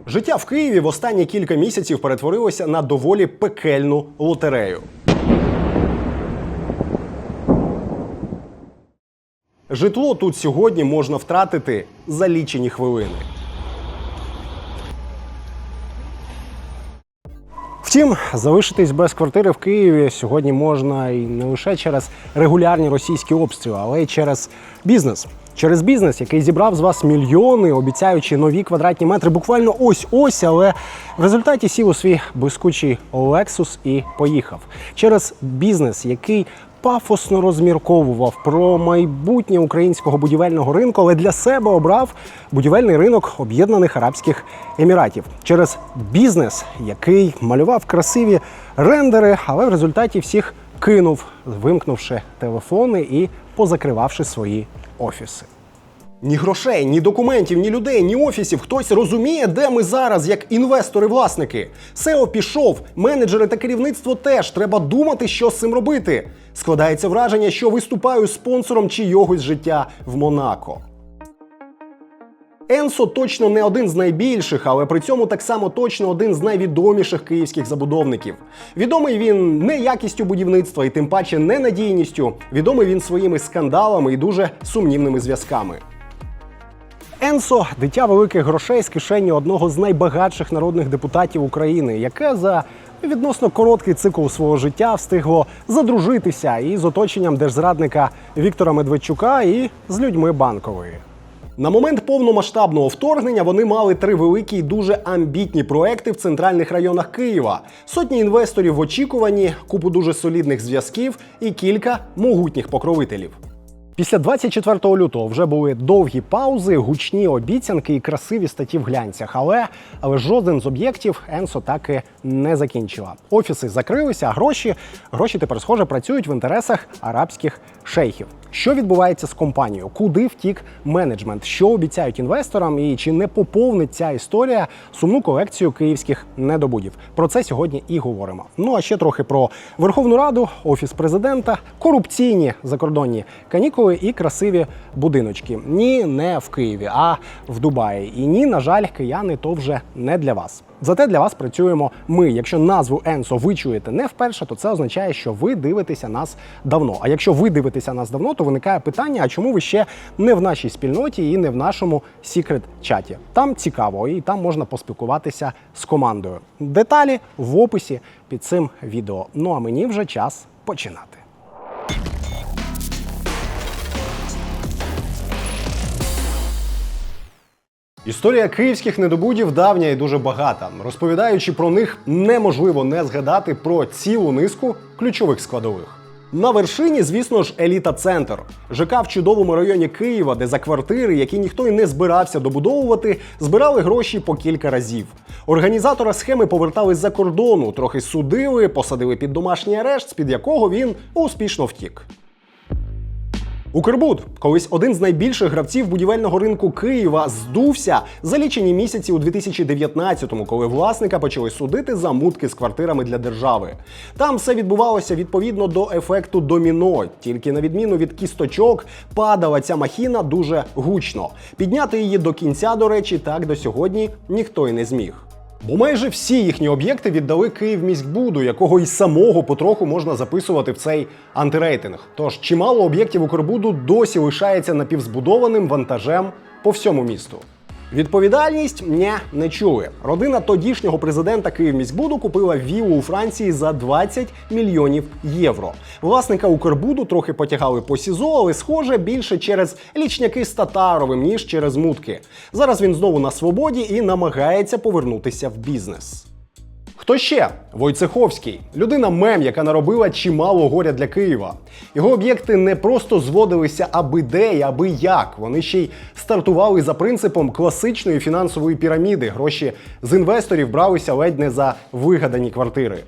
Життя в Києві в останні кілька місяців перетворилося на доволі пекельну лотерею. Житло тут сьогодні можна втратити за лічені хвилини. Втім, залишитись без квартири в Києві сьогодні можна і не лише через регулярні російські обстріли, але й через бізнес. Через бізнес, який зібрав з вас мільйони, обіцяючи нові квадратні метри буквально ось-ось, але в результаті сів у свій блискучий Lexus і поїхав. Через бізнес, який пафосно розмірковував про майбутнє українського будівельного ринку, але для себе обрав будівельний ринок Об'єднаних Арабських Еміратів. Через бізнес, який малював красиві рендери, але в результаті всіх кинув, вимкнувши телефони і позакривавши свої офіси. Ні грошей, ні документів, ні людей, ні офісів. Хтось розуміє, де ми зараз, як інвестори-власники. SEO пішов, менеджери та керівництво теж. Треба думати, що з цим робити. Складається враження, що виступаю спонсором чийогось життя в Монако. Енсо точно не один з найбільших, але при цьому так само точно один з найвідоміших київських забудовників. Відомий він не якістю будівництва і тим паче не надійністю. Відомий він своїми скандалами і дуже сумнівними зв'язками. Енсо – дитя великих грошей з кишені одного з найбагатших народних депутатів України, яке за відносно короткий цикл свого життя встигло задружитися і з оточенням держзрадника Віктора Медведчука, і з людьми Банкової. На момент повномасштабного вторгнення вони мали 3 великі і дуже амбітні проекти в центральних районах Києва, сотні інвесторів в очікуванні, купу дуже солідних зв'язків і кілька могутніх покровителів. Після 24 лютого вже були довгі паузи, гучні обіцянки і красиві статті в глянцях, але жоден з об'єктів Енсо так і не закінчила. Офіси закрилися, а гроші тепер, схоже, працюють в інтересах арабських шейхів. Що відбувається з компанією? Куди втік менеджмент? Що обіцяють інвесторам? І чи не поповнить ця історія сумну колекцію київських недобудів? Про це сьогодні і говоримо. Ну а ще трохи про Верховну Раду, Офіс Президента, корупційні закордонні канікули і красиві будиночки. Ні, не в Києві, а в Дубаї. І ні, на жаль, кияни, то вже не для вас. Зате для вас працюємо ми. Якщо назву Енсо ви чуєте не вперше, то це означає, що ви дивитеся нас давно. А якщо ви дивитеся нас давно, то виникає питання, а чому ви ще не в нашій спільноті і не в нашому секрет-чаті? Там цікаво і там можна поспілкуватися з командою. Деталі в описі під цим відео. Ну а мені вже час починати. Історія київських недобудів давня і дуже багата. Розповідаючи про них, неможливо не згадати про цілу низку ключових складових. На вершині, звісно ж, еліта-центр. ЖК в чудовому районі Києва, де за квартири, які ніхто й не збирався добудовувати, збирали гроші по кілька разів. Організатора схеми повертали з-за кордону, трохи судили, посадили під домашній арешт, з-під якого він успішно втік. Укрбуд, колись один з найбільших гравців будівельного ринку Києва, здувся за лічені місяці у 2019-му, коли власника почали судити за мутки з квартирами для держави. Там все відбувалося відповідно до ефекту доміно, тільки на відміну від кісточок, падала ця махіна дуже гучно. Підняти її до кінця, до речі, так до сьогодні ніхто й не зміг. Бо майже всі їхні об'єкти віддали Київміськбуду, якого й самого потроху можна записувати в цей антирейтинг. Тож чимало об'єктів Укрбуду досі лишається напівзбудованим вантажем по всьому місту. Відповідальність? Не чули. Родина тодішнього президента Київміськбуду купила віллу у Франції за 20 мільйонів євро. Власника Укрбуду трохи потягали по СІЗО, але, схоже, більше через лічняки з Татаровим, ніж через мутки. Зараз він знову на свободі і намагається повернутися в бізнес. Хто ще? Войцеховський. Людина-мем, яка наробила чимало горя для Києва. Його об'єкти не просто зводилися аби де і аби як. Вони ще й стартували за принципом класичної фінансової піраміди. Гроші з інвесторів бралися ледь не за вигадані квартири.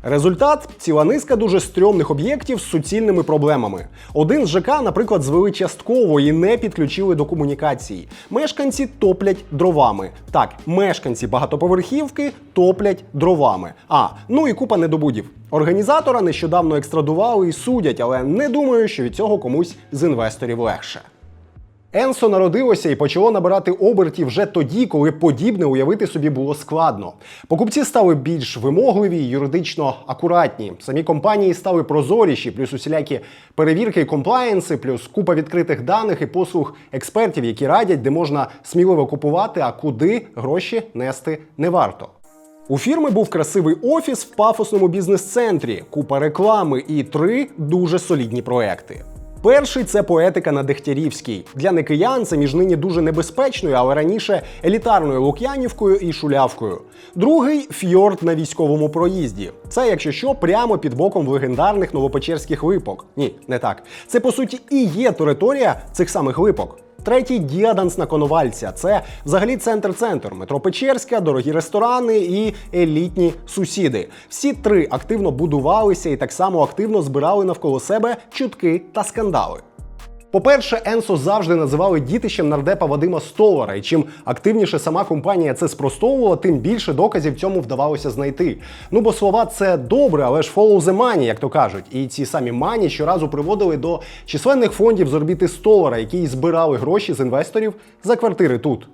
Результат – ціла низка дуже стрьомних об'єктів з суцільними проблемами. Один з ЖК, наприклад, звели частково і не підключили до комунікації. Мешканці топлять дровами. Так, мешканці багатоповерхівки топлять дровами. Ну і купа недобудів. Організатора нещодавно екстрадували і судять, але не думаю, що від цього комусь з інвесторів легше. Енсо народилося і почало набирати обертів вже тоді, коли подібне уявити собі було складно. Покупці стали більш вимогливі, юридично акуратні. Самі компанії стали прозоріші, плюс усілякі перевірки і комплаєнси, плюс купа відкритих даних і послуг експертів, які радять, де можна сміливо купувати, а куди гроші нести не варто. У фірми був красивий офіс в пафосному бізнес-центрі, купа реклами і 3 дуже солідні проекти. Перший – це Поетика на Дегтярівській. Для некиян це між нині дуже небезпечною, але раніше елітарною Лук'янівкою і Шулявкою. Другий – Фьорд на Військовому проїзді. Це, якщо що, прямо під боком в легендарних Новопечерських липок. Ні, не так. Це, по суті, і є територія цих самих липок. Третій – Діаданс на Коновальця. Це взагалі центр-центр. Метро Печерська, дорогі ресторани і елітні сусіди. Всі 3 активно будувалися і так само активно збирали навколо себе чутки та скандали. По-перше, Енсо завжди називали дітищем нардепа Вадима Столара, і чим активніше сама компанія це спростовувала, тим більше доказів цьому вдавалося знайти. Ну бо слова – це добре, але ж follow the money, як то кажуть. І ці самі мані щоразу приводили до численних фондів з орбіти Столара, які збирали гроші з інвесторів за квартири тут.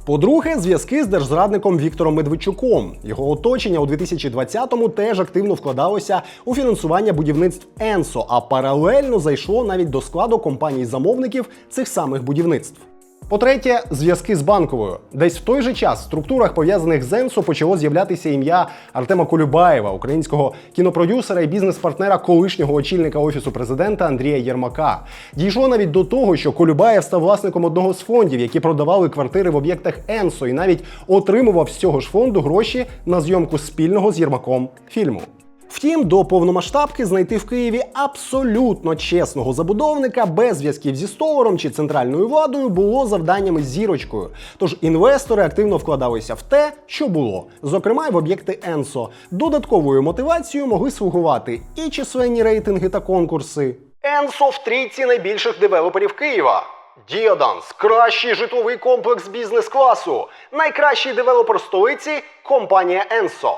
По-друге, зв'язки з держзрадником Віктором Медведчуком. Його оточення у 2020-му теж активно вкладалося у фінансування будівництв Енсо, а паралельно зайшло навіть до складу компаній-замовників цих самих будівництв. По-третє, зв'язки з Банковою. Десь в той же час в структурах, пов'язаних з Енсо, почало з'являтися ім'я Артема Колюбаєва, українського кінопродюсера і бізнес-партнера колишнього очільника Офісу президента Андрія Єрмака. Дійшло навіть до того, що Колюбаєв став власником одного з фондів, які продавали квартири в об'єктах Енсо, і навіть отримував з цього ж фонду гроші на зйомку спільного з Єрмаком фільму. Втім, до повномасштабки знайти в Києві абсолютно чесного забудовника без зв'язків зі Столаром чи центральною владою було завданням із зірочкою. Тож інвестори активно вкладалися в те, що було. Зокрема, й в об'єкти Енсо. Додатковою мотивацією могли слугувати і численні рейтинги та конкурси. Енсо в трійці найбільших девелоперів Києва. Діаданс – кращий житловий комплекс бізнес-класу. Найкращий девелопер столиці – компанія Енсо.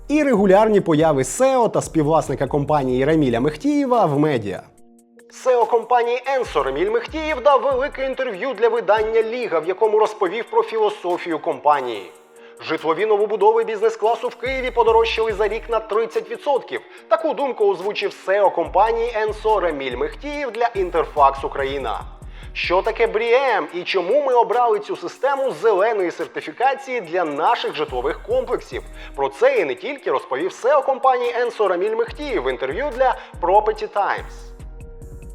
І регулярні появи СЕО та співвласника компанії Раміля Мехтієва в медіа. СЕО компанії Енсо Раміль Мехтієв дав велике інтерв'ю для видання Ліга, в якому розповів про філософію компанії. Житлові новобудови бізнес-класу в Києві подорожчали за рік на 30%. Таку думку озвучив СЕО компанії Енсо Раміль Мехтієв для Інтерфакс Україна. Що таке BREEAM і чому ми обрали цю систему зеленої сертифікації для наших житлових комплексів? Про це і не тільки розповів СЕО компанії Енсо Раміль Мехтієв в інтерв'ю для Property Times.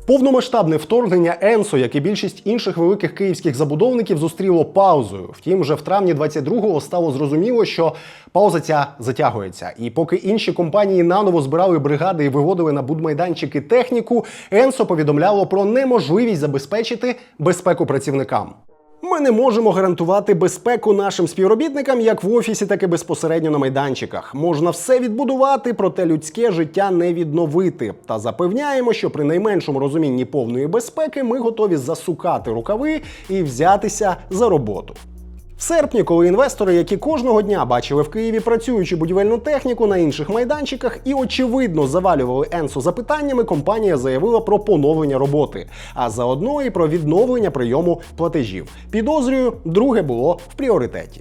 Повномасштабне вторгнення Енсо, як і більшість інших великих київських забудовників, зустріло паузою. Втім, вже в травні 22-го стало зрозуміло, що пауза ця затягується. І поки інші компанії наново збирали бригади і виводили на будмайданчики техніку, Енсо повідомляло про неможливість забезпечити безпеку працівникам. Ми не можемо гарантувати безпеку нашим співробітникам як в офісі, так і безпосередньо на майданчиках. Можна все відбудувати, проте людське життя не відновити. Та запевняємо, що при найменшому розумінні повної безпеки ми готові засукати рукави і взятися за роботу. В серпні, коли інвестори, які кожного дня бачили в Києві працюючу будівельну техніку на інших майданчиках і очевидно завалювали Енсо запитаннями, компанія заявила про поновлення роботи, а заодно і про відновлення прийому платежів. Підозрюю, друге було в пріоритеті.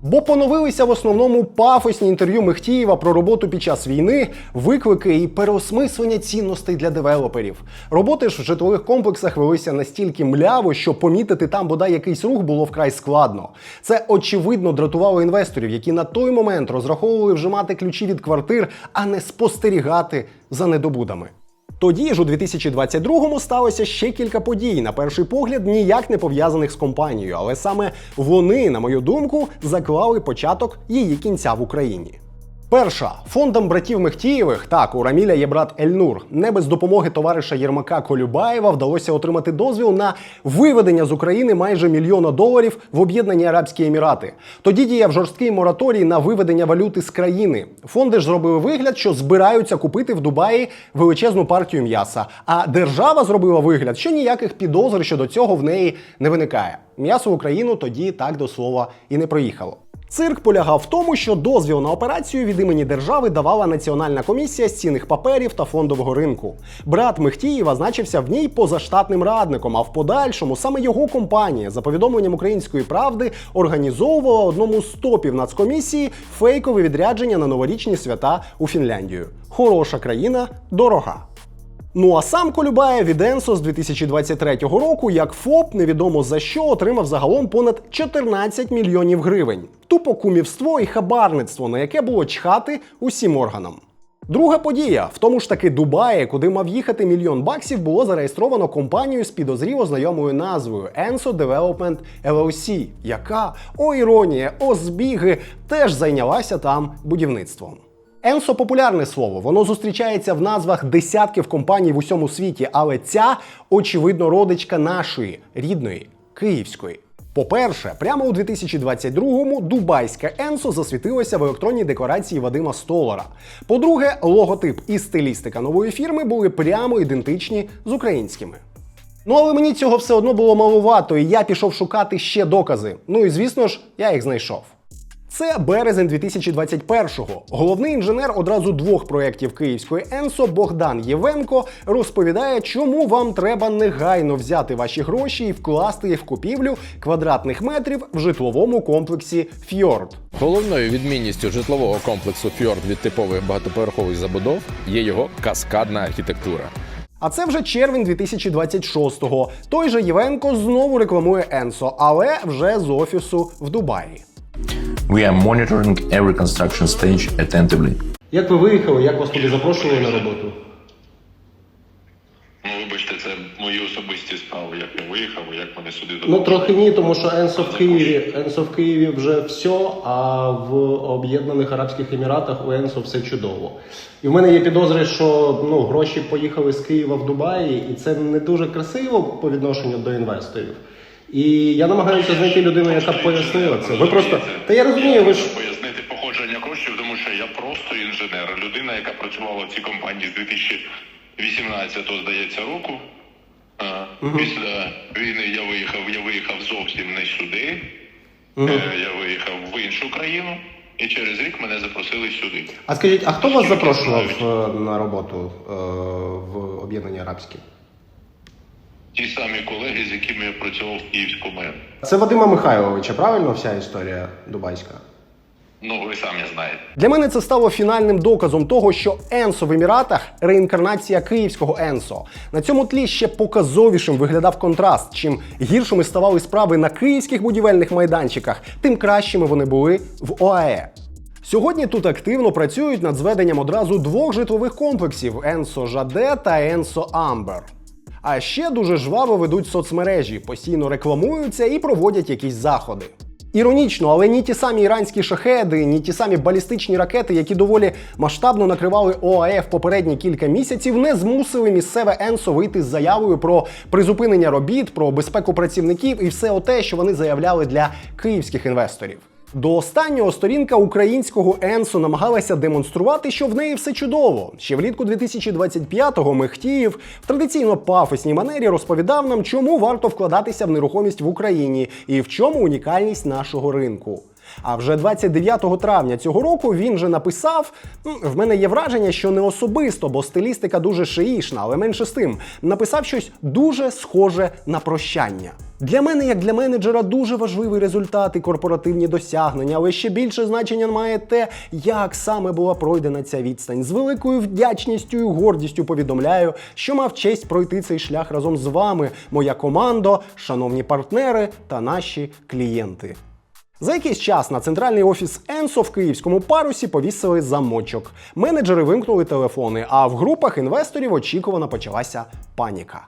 Бо поновилися в основному пафосні інтерв'ю Мехтієва про роботу під час війни, виклики і переосмислення цінностей для девелоперів. Роботи ж в житлових комплексах велися настільки мляво, що помітити там бодай якийсь рух було вкрай складно. Це очевидно дратувало інвесторів, які на той момент розраховували вже мати ключі від квартир, а не спостерігати за недобудами. Тоді ж у 2022-му сталося ще кілька подій, на перший погляд ніяк не пов'язаних з компанією, але саме вони, на мою думку, заклали початок її кінця в Україні. Перша. Фондом братів Мехтієвих, так, у Раміля є брат Ельнур, не без допомоги товариша Єрмака Колюбаєва вдалося отримати дозвіл на виведення з України майже $1 мільйон в Об'єднані Арабські Емірати. Тоді діяв жорсткий мораторій на виведення валюти з країни. Фонди ж зробили вигляд, що збираються купити в Дубаї величезну партію м'яса, а держава зробила вигляд, що ніяких підозр щодо цього в неї не виникає. М'ясо в Україну тоді так до слова і не проїхало. Цирк полягав в тому, що дозвіл на операцію від імені держави давала Національна комісія з цінних паперів та фондового ринку. Брат Мехтієва значився в ній позаштатним радником, а в подальшому саме його компанія, за повідомленням «Української правди», організовувала одному з топів Нацкомісії фейкове відрядження на новорічні свята у Фінляндію. Хороша країна, дорога. Ну а сам Колюбаєв від Енсо з 2023 року як ФОП невідомо за що отримав загалом понад 14 мільйонів гривень. Тупо кумівство і хабарництво, на яке було чхати усім органам. Друга подія. В тому ж таки Дубаї, куди мав їхати $1 мільйон, було зареєстровано компанію з підозріло знайомою назвою Enso Development LLC, яка, о іронія, о збіги, теж зайнялася там будівництвом. Енсо – популярне слово, воно зустрічається в назвах десятків компаній в усьому світі, але ця, очевидно, родичка нашої, рідної, київської. По-перше, прямо у 2022-му дубайська Енсо засвітилася в електронній декларації Вадима Столара. По-друге, логотип і стилістика нової фірми були прямо ідентичні з українськими. Ну але мені цього все одно було маловато, і я пішов шукати ще докази. Ну і звісно ж, я їх знайшов. Це березень 2021-го. Головний інженер одразу двох проєктів київської Енсо Богдан Євенко розповідає, чому вам треба негайно взяти ваші гроші і вкласти їх в купівлю квадратних метрів в житловому комплексі «Фьорд». Головною відмінністю житлового комплексу «Фьорд» від типових багатоповерхових забудов є його каскадна архітектура. А це вже червень 2026-го. Той же Євенко знову рекламує Енсо, але вже з офісу в Дубаї. We are monitoring every construction stage attentively. Як ви виїхали? Як вас туди запрошували на роботу? Ну, вибачте, це мої особисті справи, як я виїхав, як мене сюди Ну, запрошували. трохи ні, тому що Енсо в Києві вже все, а в Об'єднаних Арабських Еміратах у Енсо все чудово. І в мене є підозри, що гроші поїхали з Києва в Дубаї, і це не дуже красиво по відношенню до інвесторів. І я намагаюся знайти людину, яка б пояснила це. Ви просто... Та я розумію, ви ж... Пояснити походження коштів, тому що я просто інженер. Людина, яка працювала в цій компанії з 2018-го, здається, року. Після війни я виїхав зовсім не сюди. Я виїхав в іншу країну. І через рік мене запросили сюди. А скажіть, а хто вас запрошував на роботу в Об'єднані Арабські? Ті самі колеги, з якими я працював в Київському. Це Вадима Михайловича, правильно, вся історія дубайська? Ну, ви самі знаєте. Для мене це стало фінальним доказом того, що Енсо в Еміратах – реінкарнація київського Енсо. На цьому тлі ще показовішим виглядав контраст. Чим гіршими ставали справи на київських будівельних майданчиках, тим кращими вони були в ОАЕ. Сьогодні тут активно працюють над зведенням одразу двох житлових комплексів – Енсо Жаде та Енсо Амбер. А ще дуже жваво ведуть соцмережі, постійно рекламуються і проводять якісь заходи. Іронічно, але ні ті самі іранські шахеди, ні ті самі балістичні ракети, які доволі масштабно накривали ОАЕ в попередні кілька місяців, не змусили місцеве Енсо вийти з заявою про призупинення робіт, про безпеку працівників і все оте, що вони заявляли для київських інвесторів. До останнього сторінка українського Енсо намагалася демонструвати, що в неї все чудово. Ще влітку 2025-го Мехтієв в традиційно пафосній манері розповідав нам, чому варто вкладатися в нерухомість в Україні і в чому унікальність нашого ринку. А вже 29 травня цього року він же написав, в мене є враження, що не особисто, бо стилістика дуже шиїшна, але менше з тим, написав щось дуже схоже на прощання. Для мене, як для менеджера, дуже важливий результат і корпоративні досягнення, але ще більше значення має те, як саме була пройдена ця відстань. З великою вдячністю і гордістю повідомляю, що мав честь пройти цей шлях разом з вами, моя команда, шановні партнери та наші клієнти. За якийсь час на центральний офіс Енсо в київському парусі повісили замочок. Менеджери вимкнули телефони, а в групах інвесторів очікувано почалася паніка.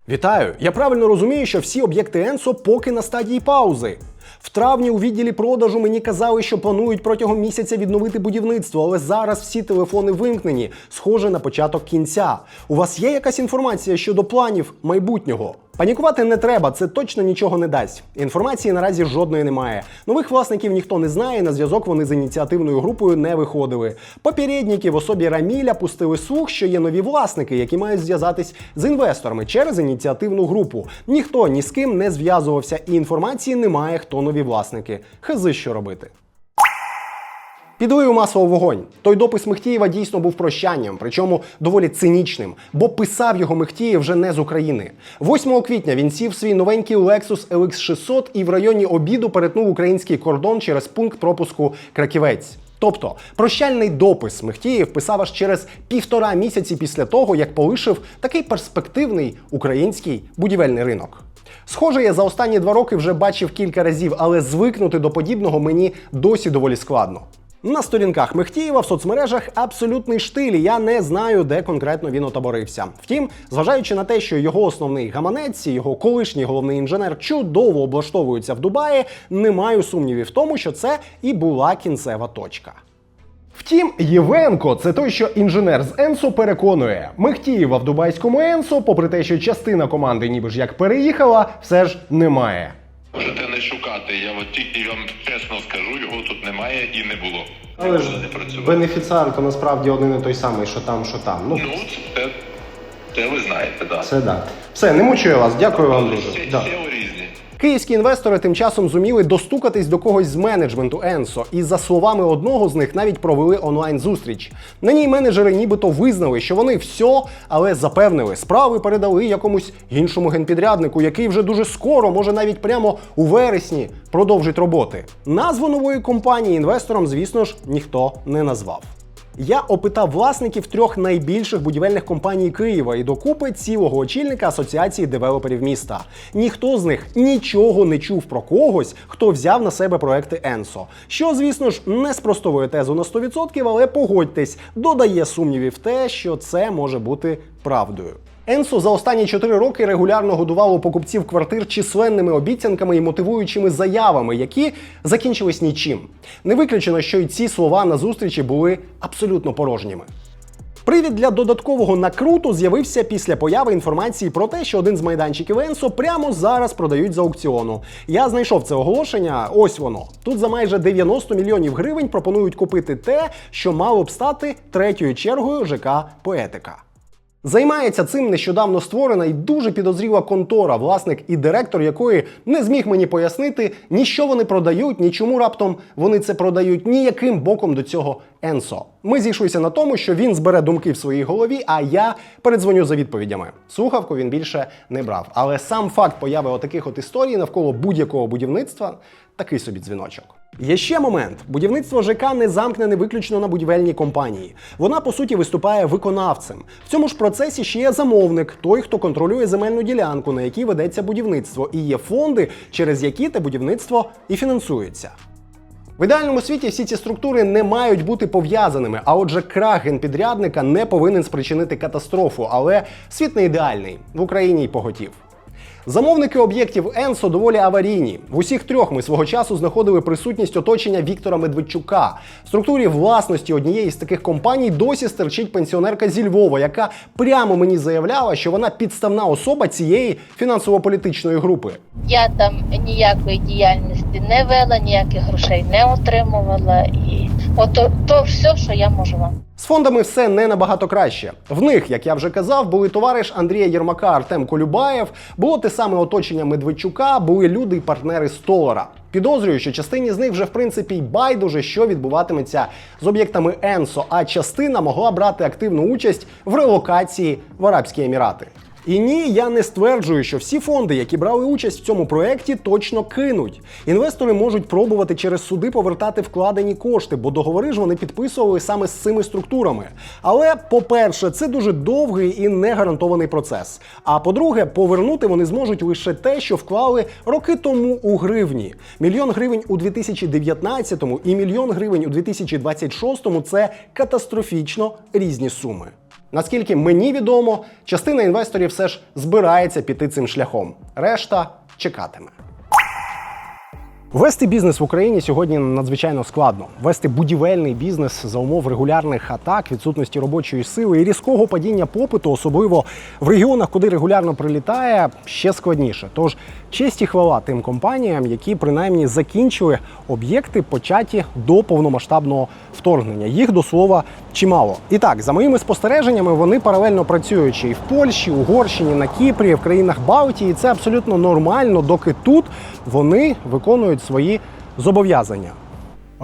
Вітаю! Я правильно розумію, що всі об'єкти Енсо поки на стадії паузи. В травні у відділі продажу мені казали, що планують протягом місяця відновити будівництво, але зараз всі телефони вимкнені, схоже на початок кінця. У вас є якась інформація щодо планів майбутнього? Панікувати не треба, це точно нічого не дасть. Інформації наразі жодної немає. Нових власників ніхто не знає, на зв'язок вони з ініціативною групою не виходили. Попередники в особі Раміля пустили слух, що є нові власники, які мають зв'язатись з інвесторами через ініціативну групу. Ніхто ні з ким не зв'язувався і інформації немає, хто нові власники. Хези що робити. Підлив масло у вогонь. Той допис Мехтієва дійсно був прощанням, причому доволі цинічним, бо писав його Мехтієв вже не з України. 8 квітня він сів в свій новенький Lexus LX 600 і в районі обіду перетнув український кордон через пункт пропуску Краківець. Тобто, прощальний допис Мехтієв писав аж через 1,5 місяці після того, як полишив такий перспективний український будівельний ринок. Схоже, я за останні 2 роки вже бачив кілька разів, але звикнути до подібного мені досі доволі складно. На сторінках Мехтієва в соцмережах абсолютний штиль, я не знаю, де конкретно він отаборився. Втім, зважаючи на те, що його основний гаманець, його колишній головний інженер чудово облаштовуються в Дубаї, не маю сумнівів в тому, що це і була кінцева точка. Втім, Євенко – це той, що інженер з Енсо переконує. Мехтієва в дубайському Енсо, попри те, що частина команди ніби ж як переїхала, все ж немає. Можете не шукати, я от тільки вам чесно скажу, його тут немає і не було. Але ж не працював. бенефіціар то насправді один і той самий, що там, що там. Ну, це ви знаєте, так. Це да. Все, не мучую вас, дякую вам дуже. Ще Да. різні. Київські інвестори тим часом зуміли достукатись до когось з менеджменту Енсо, і за словами одного з них навіть провели онлайн-зустріч. На ній менеджери нібито визнали, що вони все, але запевнили, справи передали якомусь іншому генпідряднику, який вже дуже скоро, може навіть прямо у вересні, продовжить роботи. Назву нової компанії інвесторам, звісно ж, ніхто не назвав. Я опитав власників 3 найбільших будівельних компаній Києва і докупи цілого очільника Асоціації девелоперів міста. Ніхто з них нічого не чув про когось, хто взяв на себе проекти Енсо. Що, звісно ж, не спростовує тезу на 100%, але погодьтесь, додає сумнівів в те, що це може бути правдою. Енсо за останні 4 роки регулярно годувало покупців квартир численними обіцянками і мотивуючими заявами, які закінчились нічим. Не виключено, що й ці слова на зустрічі були абсолютно порожніми. Привід для додаткового накруту з'явився після появи інформації про те, що один з майданчиків Енсо прямо зараз продають з аукціону. Я знайшов це оголошення, ось воно. Тут за майже 90 мільйонів гривень пропонують купити те, що мало б стати 3-ю чергою ЖК «Поетика». Займається цим нещодавно створена і дуже підозріла контора, власник і директор якої не зміг мені пояснити, ні що вони продають, ні чому раптом вони це продають, ніяким боком до цього Енсо. Ми зійшлися на тому, що він збере думки в своїй голові, а я передзвоню за відповідями. Слухавку він більше не брав. Але сам факт появи отаких от історій навколо будь-якого будівництва – такий собі дзвіночок. Є ще момент. Будівництво ЖК не замкнене виключно на будівельній компанії. Вона, по суті, виступає виконавцем. В цьому ж процесі ще є замовник, той, хто контролює земельну ділянку, на якій ведеться будівництво, і є фонди, через які те будівництво і фінансується. В ідеальному світі всі ці структури не мають бути пов'язаними, а отже крах генпідрядника не повинен спричинити катастрофу, але світ не ідеальний, в Україні й поготів. Замовники об'єктів Енсо доволі аварійні. В усіх 3 ми свого часу знаходили присутність оточення Віктора Медведчука. В структурі власності однієї з таких компаній досі стерчить пенсіонерка зі Львова, яка прямо мені заявляла, що вона підставна особа цієї фінансово-політичної групи. Я там ніякої діяльності не вела, ніяких грошей не отримувала. І то все, що я можу вам. З фондами все не набагато краще. В них, як я вже казав, були товариш Андрія Єрмака Артем Колюбаєв, було те саме оточення Медведчука, були люди і партнери Столара. Підозрюю, що частині з них вже в принципі й байдуже, що відбуватиметься з об'єктами Енсо, а частина могла брати активну участь в релокації в Арабські Емірати. І ні, я не стверджую, що всі фонди, які брали участь в цьому проєкті, точно кинуть. Інвестори можуть пробувати через суди повертати вкладені кошти, бо договори ж вони підписували саме з цими структурами. Але, по-перше, це дуже довгий і не гарантований процес. А по-друге, повернути вони зможуть лише те, що вклали роки тому у гривні. 1 000 000 гривень у 2019-му і 1 000 000 гривень у 2026-му – це катастрофічно різні суми. Наскільки мені відомо, частина інвесторів все ж збирається піти цим шляхом. Решта чекатиме. Вести бізнес в Україні сьогодні надзвичайно складно. Вести будівельний бізнес за умов регулярних атак, відсутності робочої сили і різкого падіння попиту, особливо в регіонах, куди регулярно прилітає, ще складніше. Тож честь і хвала тим компаніям, які принаймні закінчили об'єкти, початі до повномасштабного вторгнення. Їх, до слова, чимало. І так, за моїми спостереженнями, вони паралельно працюючи і в Польщі, Угорщині, на Кіпрі, в країнах Балтії. Це абсолютно нормально, доки тут вони виконують свої зобов'язання.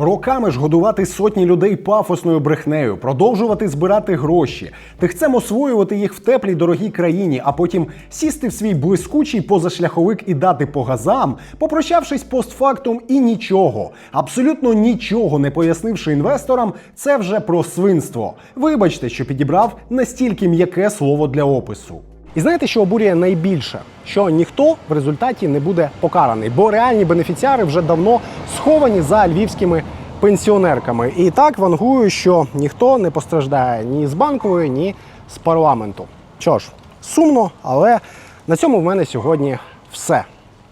Роками ж годувати сотні людей пафосною брехнею, продовжувати збирати гроші, тихцем освоювати їх в теплій дорогій країні, а потім сісти в свій блискучий позашляховик і дати по газам, попрощавшись постфактум і нічого, абсолютно нічого не пояснивши інвесторам, це вже про свинство. Вибачте, що підібрав настільки м'яке слово для опису. І знаєте, що обурює найбільше? Що ніхто в результаті не буде покараний, бо реальні бенефіціари вже давно сховані за львівськими пенсіонерками. І так вангую, що ніхто не постраждає ні з Банкової, ні з парламенту. Що ж, сумно, але на цьому в мене сьогодні все.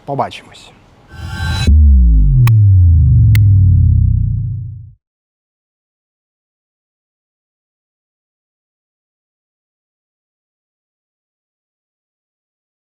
Побачимось.